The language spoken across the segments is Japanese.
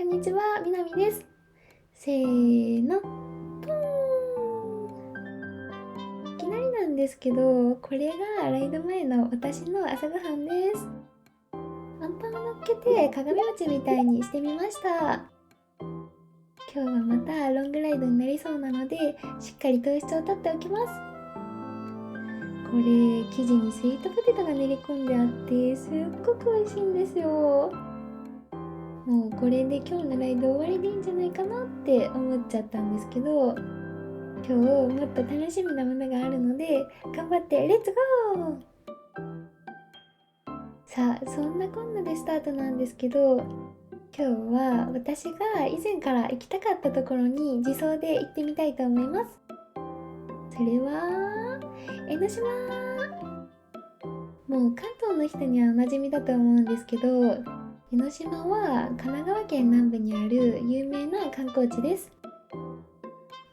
んにちは、みなみです。せーの、ポーン。いきなりなんですけど、これがライブ前の私の朝ごはんです。アンパンを乗っけて鏡餅みたいにしてみました。今日はまたロングライドになりそうなので、しっかり糖質をとっておきます。これ、生地にスイートポテトが練り込んであって、すっごく美味しいんですよ。もうこれで今日のライブ終わりでいいんじゃないかなって思っちゃったんですけど、今日もっと楽しみなものがあるので頑張ってレッツゴー。さあ、そんなこんなでスタートなんですけど、今日は私が以前から行きたかったところに自走で行ってみたいと思います。それは江ノ島。もう関東の人にはおなじみだと思うんですけど、江ノ島は神奈川県南部にある有名な観光地です。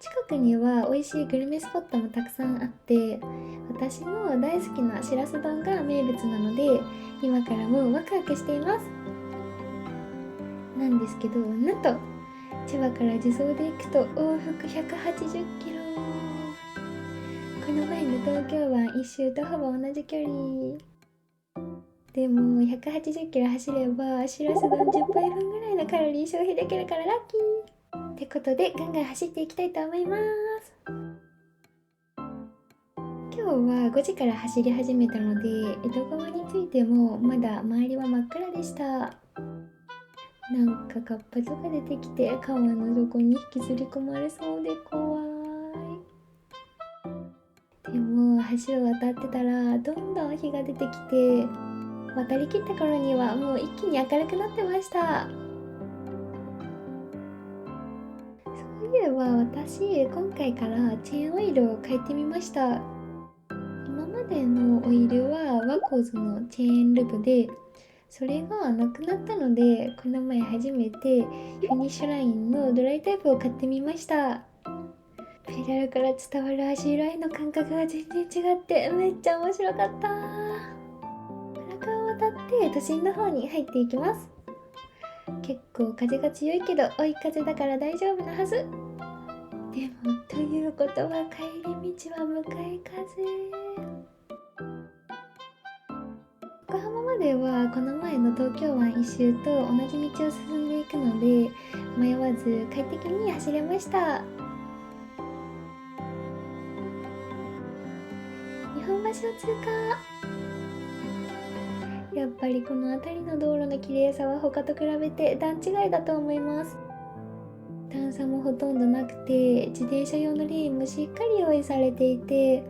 近くには美味しいグルメスポットもたくさんあって、私の大好きなしらす丼が名物なので、今からもワクワクしています。なんですけど、なんと千葉から自走で行くと往復180キロ。この前の東京湾一周とほぼ同じ距離。でも180キロ走ればしらす丼10杯分ぐらいのカロリー消費できるからラッキーってことで、ガンガン走っていきたいと思います。今日は5時から走り始めたので、江戸川についてもまだ周りは真っ暗でした。なんかカッパとか出てきて川の底に引きずり込まれそうで怖い。でも橋を渡ってたらどんどん日が出てきて、渡りきった頃にはもう一気に明るくなってました。そういえば私、今回からチェーンオイルを変えてみました。今までのオイルはワコーズのチェーンルブで、それがなくなったので、この前初めてフィニッシュラインのドライタイプを買ってみました。ペダルから伝わる足裏への感覚が全然違ってめっちゃ面白かった。荒川を渡って都心の方に入っていきます。結構風が強いけど追い風だから大丈夫なはず。でもということは帰り道は向かい風。横浜まではこの前の東京湾一周と同じ道を進んでいくので、迷わず快適に走れました。日本橋を通過。やっぱりこの辺りの道路の綺麗さは他と比べて段違いだと思います。段差もほとんどなくて、自転車用のレーンもしっかり用意されていて、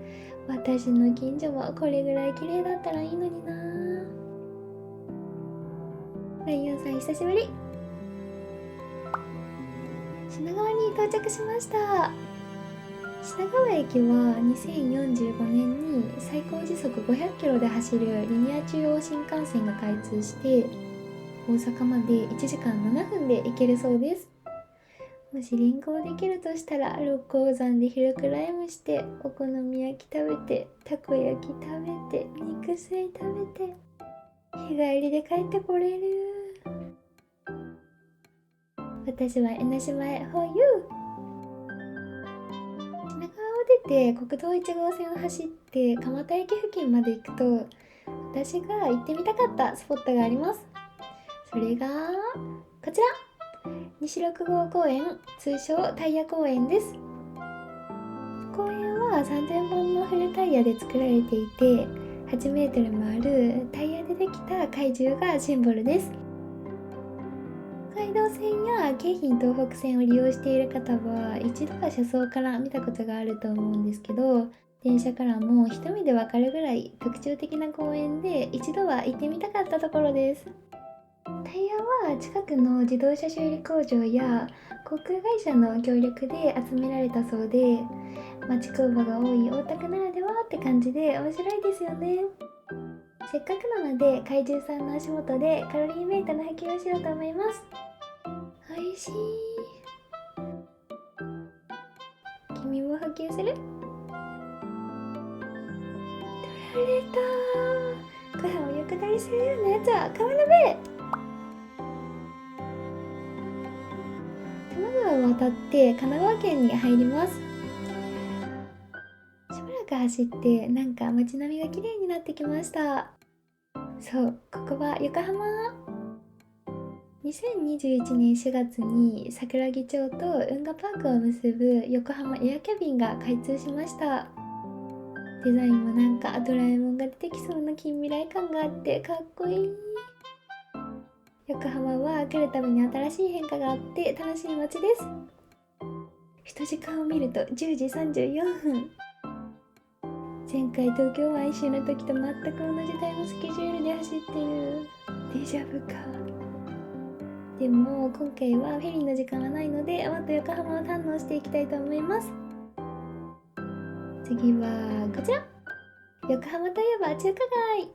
私の近所もこれぐらい綺麗だったらいいのにな。ライオンさん久しぶり。品川に到着しました。品川駅は2045年に最高時速500キロで走るリニア中央新幹線が開通して、大阪まで1時間7分で行けるそうです。もし連行できるとしたら、六甲山でヒルクライムして、お好み焼き食べて、たこ焼き食べて、肉水食べて、日帰りで帰ってこれる。私は江ノ島へ for you。 品川を出て国道1号線を走って蒲田駅付近まで行くと、私が行ってみたかったスポットがあります。それがこちら、西六号公園、通称タイヤ公園です。公園は3000本のフルタイヤで作られていて、8メートルもあるタイヤでできた怪獣がシンボルです。北海道線や京浜東北線を利用している方は一度は車窓から見たことがあると思うんですけど、電車からも一目でわかるぐらい特徴的な公園で、一度は行ってみたかったところです。タイヤは近くの自動車修理工場や航空会社の協力で集められたそうで、町工場が多い大田区ならではって感じで面白いですよね。せっかくなので怪獣さんの足元でカロリーメイトの補給をしようと思います。おいしい。君も補給する？取られた。ご飯を横取りするようなやつは川鍋。を渡って神奈川県に入ります。しばらく走ってなんか街並みが綺麗になってきました。そう、ここは横浜。2021年4月に桜木町と運河パークを結ぶ横浜エアキャビンが開通しました。デザインもなんかドラえもんが出てきそうな近未来感があってかっこいい。横浜は来るたびに新しい変化があって楽しい街です。人時間を見ると10時34分。前回東京湾一周の時と全く同じタイムスケジュールで走ってる。デジャブか。でも今回はフェリーの時間はないのでもっと横浜を堪能していきたいと思います。次はこちら。横浜といえば中華街。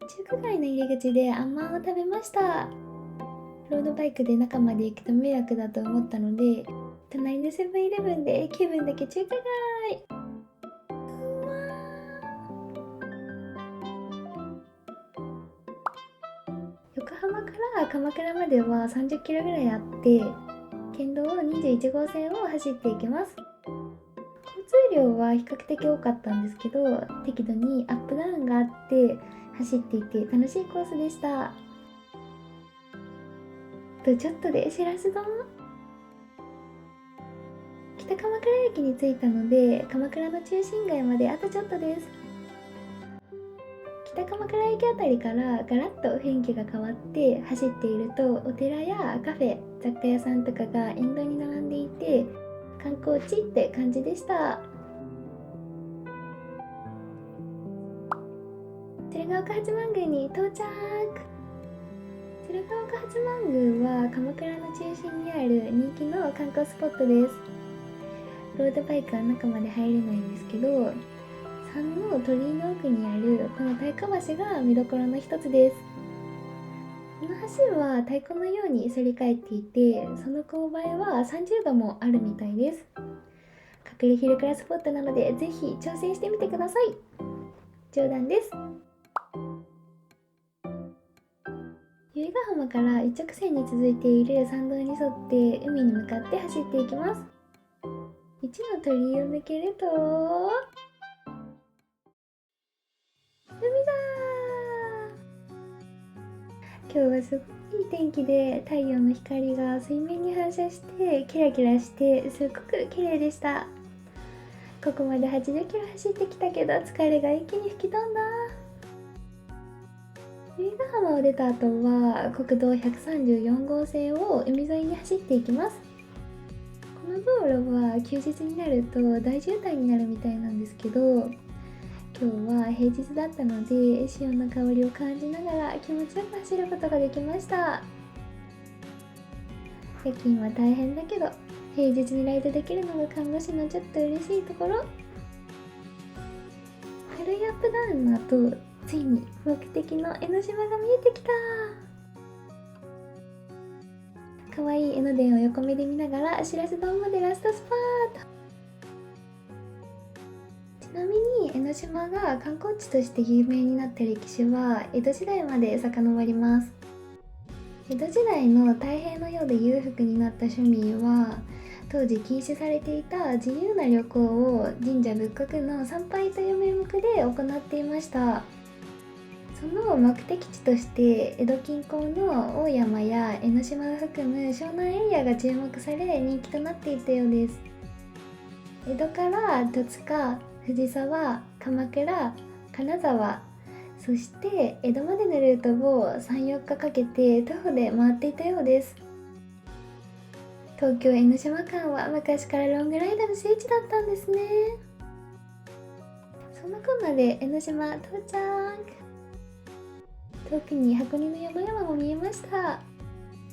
中華街の入り口であんまんを食べました。ロードバイクで中まで行くと迷惑だと思ったので、隣のセブンイレブンで気分だけ中華街。横浜から鎌倉までは30キロぐらいあって、県道21号線を走っていきます。交通量は比較的多かったんですけど、適度にアップダウンがあって走っていて楽しいコースでした。とちょっとでしらす丼。北鎌倉駅に着いたので鎌倉の中心街まであとちょっとです。北鎌倉駅あたりからガラッと雰囲気が変わって走っているとお寺やカフェ、雑貨屋さんとかが沿道に並んでいて観光地って感じでした。鶴岡八幡宮に到着。鶴岡八幡宮は鎌倉の中心にある人気の観光スポットです。ロードバイクは中まで入れないんですけど、山の鳥居の奥にあるこの太鼓橋が見どころの一つです。この橋は太鼓のように反り返っていて、その勾配は30度もあるみたいです。隠れ昼からスポットなのでぜひ挑戦してみてください。冗談です。由比ヶ浜から一直線に続いている参道に沿って海に向かって走っていきます。1の鳥居を抜けると海だ。今日はすごいいい天気で太陽の光が水面に反射してキラキラしてすっごく綺麗でした。ここまで80キロ走ってきたけど疲れが一気に吹き飛んだ。由比ヶ浜を出た後は国道134号線を海沿いに走っていきます。この道路は休日になると大渋滞になるみたいなんですけど、今日は平日だったので潮の香りを感じながら気持ちよく走ることができました。夜勤は大変だけど平日にライドできるのが看護師のちょっと嬉しいところ。軽いアップダウンの後、ついに目的の江ノ島が見えてきた。かわいい江ノ電を横目で見ながらしらす丼までラストスパート。ちなみに江ノ島が観光地として有名になった歴史は江戸時代まで遡ります。江戸時代の太平の世で裕福になった庶民は当時禁止されていた自由な旅行を神社仏閣の参拝という名目で行っていました。その目的地として江戸近郊の大山や江ノ島を含む湘南エリアが注目され人気となっていたようです。江戸から戸塚、藤沢、鎌倉、金沢、そして江戸までのルートを 3,4 日かけて徒歩で回っていたようです。東京江ノ島間は昔からロングライドの聖地だったんですね。そんなこんなで江ノ島到着。遠くに箱根の山々も見えました。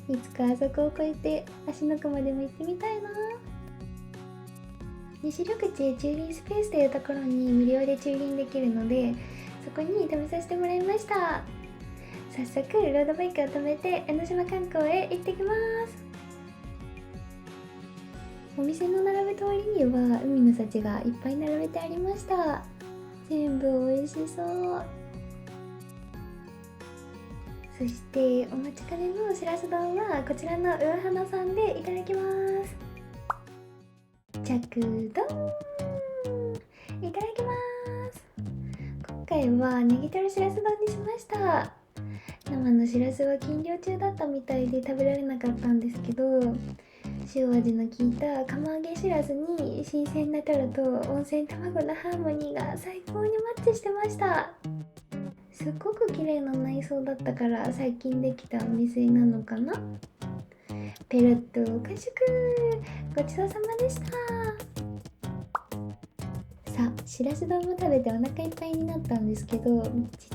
いつかあそこを越えて芦ノ湖までも行ってみたいな。西緑地駐輪スペースというところに無料で駐輪できるのでそこに止めさせてもらいました。早速ロードバイクを止めて江ノ島観光へ行ってきます。お店の並ぶ通りには海の幸がいっぱい並べてありました。全部美味しそう。そしてお待ちかねのしらす丼はこちらの上花さんでいただきます。着丼いただきます。今回はネギトロしらす丼にしました。生のしらすは禁漁中だったみたいで食べられなかったんですけど、塩味の効いた釜揚げしらすに新鮮なタラと温泉卵のハーモニーが最高にマッチしてました。すっごく綺麗な内装だったから最近できたお店なのかな。ペロッと完食。ごちそうさまでした。さあ、しらす丼も食べてお腹いっぱいになったんですけど、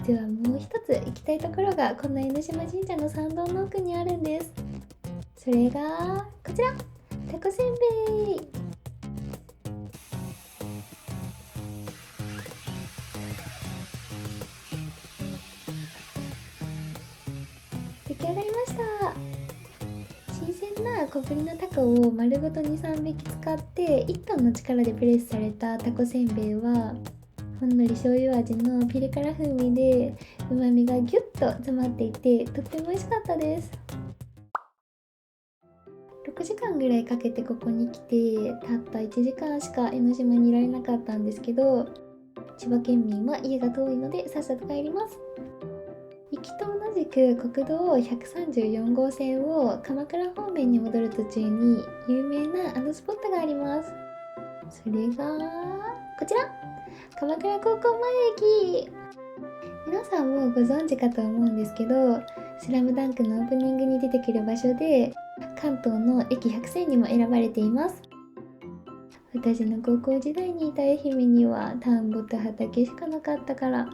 実はもう一つ行きたいところがこの江ノ島神社の参道の奥にあるんです。それがこちら、タコせんべい。出来上がりました。新鮮な小ぶりのタコを丸ごと 2,3 匹使って1トンの力でプレスされたタコせんべいは、ほんのり醤油味のピリ辛風味でうまみがギュッと詰まっていて、とっても美味しかったです。6時間ぐらいかけてここに来て、たった1時間しか江ノ島にいられなかったんですけど、千葉県民は家が遠いのでさっさと帰ります。行きと同じく国道134号線を鎌倉方面に戻る途中に有名なあのスポットがあります。それがこちら、鎌倉高校前駅。皆さんもご存知かと思うんですけど、スラムダンクのオープニングに出てくる場所で関東の駅100選にも選ばれています。私の高校時代にいた愛媛には田んぼと畑しかなかったから、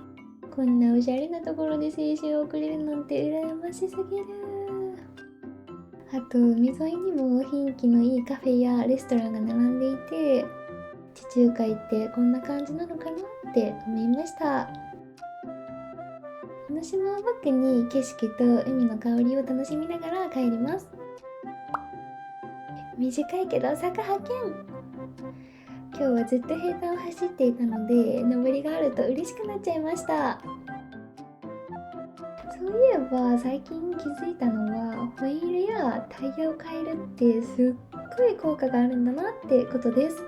こんなおしゃれなところで青春を送れるなんて羨ましすぎる。あと海沿いにも雰囲気のいいカフェやレストランが並んでいて、地中海ってこんな感じなのかなって思いました。江ノ島をバックに景色と海の香りを楽しみながら帰ります。短いけど坂発見。今日はずっと平坦を走っていたので、登りがあると嬉しくなっちゃいました。そういえば最近気づいたのは、ホイールやタイヤを変えるってすっごい効果があるんだなってことです。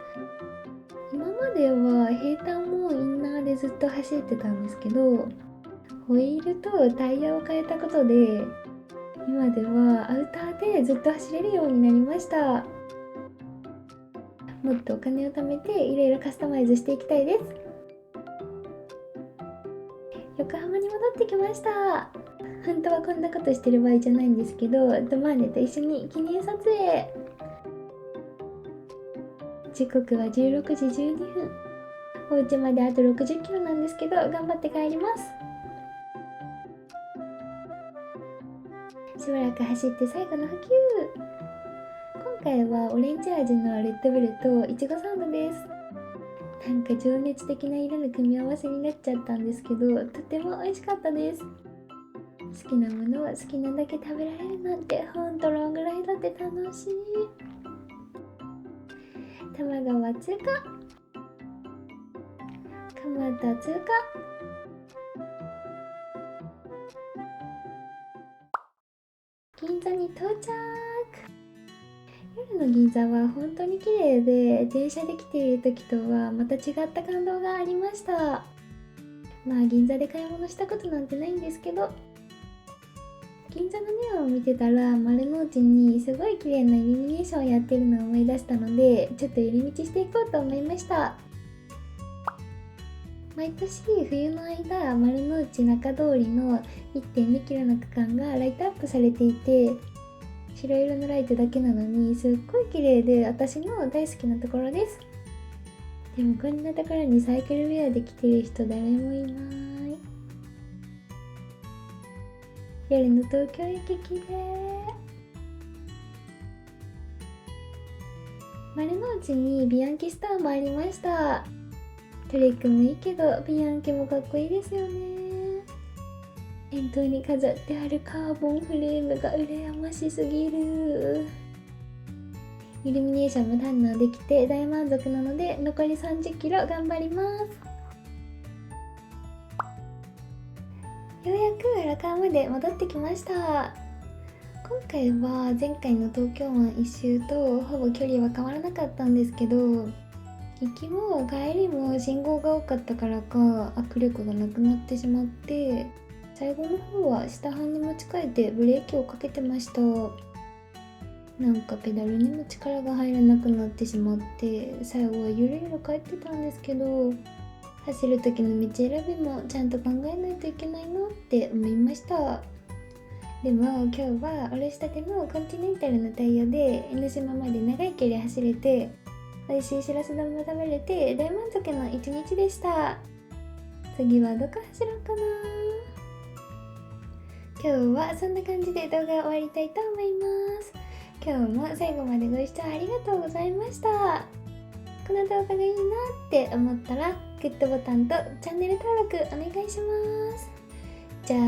今までは平坦もインナーでずっと走ってたんですけど、ホイールとタイヤを変えたことで、今ではアウターでずっと走れるようになりました。もっとお金を貯めていろいろカスタマイズしていきたいです。横浜に戻ってきました。本当はこんなことしてる場合じゃないんですけど、ドマーネと一緒に記念撮影。時刻は16時12分。お家まであと60キロなんですけど、頑張って帰ります。しばらく走って最後の補給。今回はオレンジ味のレッドブルといちごサンドです。なんか情熱的な色の組み合わせになっちゃったんですけど、とても美味しかったです。好きなものは好きなだけ食べられるなんて、ほんとロングライドって楽しい。多摩川通過、蒲田通過。銀座に到着。夜の銀座は本当に綺麗で、電車で来ている時とはまた違った感動がありました。まあ銀座で買い物したことなんてないんですけど、銀座のネオンを見てたら丸の内にすごい綺麗なイルミネーションをやってるのを思い出したので、ちょっと寄り道していこうと思いました。毎年冬の間、丸の内中通りの 1.2 キロの区間がライトアップされていて、白色のライトだけなのにすっごい綺麗で、私の大好きなところです。でもこんなところにサイクルウェアで来てる人誰もいない。夜の東京駅綺麗。丸の内にビアンキストアもありました。トレックもいいけどビアンキもかっこいいですよね。店頭に飾ってあるカーボンフレームが羨ましすぎる。イルミネーションも堪能できて大満足なので、残り30キロ頑張ります。ようやく荒川まで戻ってきました。今回は前回の東京湾一周とほぼ距離は変わらなかったんですけど、行きも帰りも信号が多かったからか握力がなくなってしまって、最後の方は下半に持ち替えてブレーキをかけてました。なんかペダルにも力が入らなくなってしまって、最後はゆるゆる帰ってたんですけど、走る時の道選びもちゃんと考えないといけないなって思いました。でも今日はおろしたてのコンチネンタルのタイヤで江ノ島まで長い距離走れて、美味しいしらす丼も食べれて大満足の一日でした。次はどこ走ろうかな。今日はそんな感じで動画を終わりたいと思います。今日も最後までご視聴ありがとうございました。この動画がいいなって思ったらグッドボタンとチャンネル登録お願いします。じゃあ